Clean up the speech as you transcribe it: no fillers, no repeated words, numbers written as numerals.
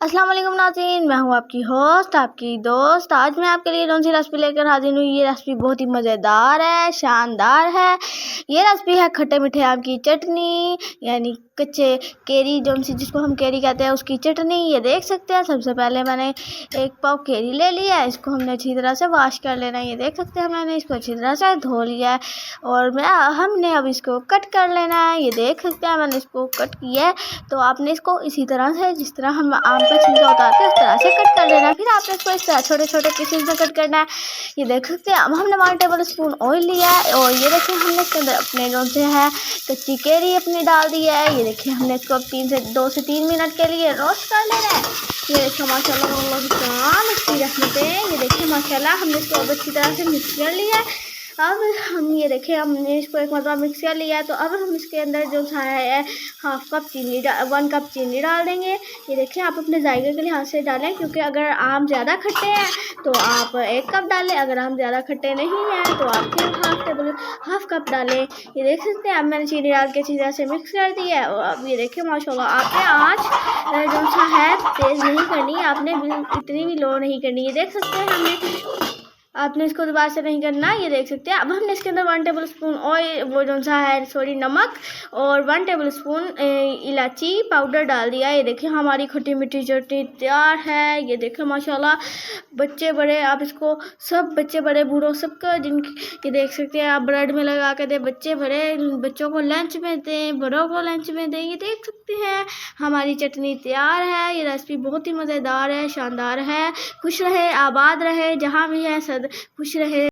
अस्सलाम वालेकुम नाज़रीन, मैं हूँ आपकी होस्ट, आपकी दोस्त। आज मैं आपके लिए कौन सी रेसिपी लेकर हाजिर हुई। ये रेसिपी बहुत ही मज़ेदार है, शानदार है। ये रेसिपी है खट्टे मीठे आम की चटनी, यानी कच्चे केरी जिसको हम केरी कहते हैं, उसकी चटनी। ये देख सकते हैं, सबसे पहले मैंने एक पाव केरी ले लिया है। इसको हमने अच्छी तरह से वॉश कर लेना है। ये देख सकते हैं, मैंने इसको अच्छी तरह से धो लिया है और हमने अब इसको कट कर लेना है। ये देख सकते हैं, मैंने इसको कट किया है। तो आपने इसको इसी तरह से, जिस तरह हम आम का छिलका उतारते हैं, उस तरह से कट कर लेना है। फिर आपने इसको इस तरह छोटे छोटे पीसेस में कट करना है। ये देख सकते हैं, अब हमने 1 टेबल स्पून ऑयल लिया है और ये देखिए हमने इसके अंदर अपने जो से है कच्ची केरी अपनी डाल दी है। ये देखिए हमने इसको अब 2 से 3 मिनट के लिए रोस्ट कर लेना है। ये देखिए माशाल्लाह इसकी रहमतें। ये देखिए माशाल्लाह हमने इसको अब अच्छी तरह से मिक्स कर लिया है। अब हम ये देखें, हमने इसको एक मरतबा मिक्स कर लिया है। तो अब हम इसके अंदर जो सा है 1 कप चीनी डाल देंगे। ये देखें, आप अपने जायके के लिहाज से डालें, क्योंकि अगर आम ज़्यादा खट्टे हैं तो आप 1 कप डालें, अगर आम ज़्यादा खट्टे नहीं हैं तो आप फिर हाफ कप डालें। ये देख सकते हैं, अब मैंने चीनी डाल के अच्छी तरह से मिक्स कर दिया है। और अब ये देखें माशाल्लाह, आपने आँच जो सा है तेज़ नहीं करनी, आपने इतनी भी लो नहीं करनी। ये देख सकते हैं, आपने इसको दोबारा से नहीं करना। ये देख सकते हैं, अब हमने इसके अंदर 1 टेबल स्पून ऑयल नमक और 1 टेबल स्पून इलायची पाउडर डाल दिया। ये देखिए हमारी खट्टी मीठी चटनी तैयार है। ये देखिए माशाल्लाह, बच्चे बड़े, आप इसको सब बच्चे बड़े बूढ़ों सबका ये देख सकते हैं, आप ब्रेड में लगा के दें, बच्चों को लंच में दें, बड़ों को लंच में दें। ये देख सकते हैं, हमारी चटनी तैयार है। ये रेसिपी बहुत ही मज़ेदार है, शानदार है। खुश रहे, आबाद रहे, जहाँ भी है खुश रहे।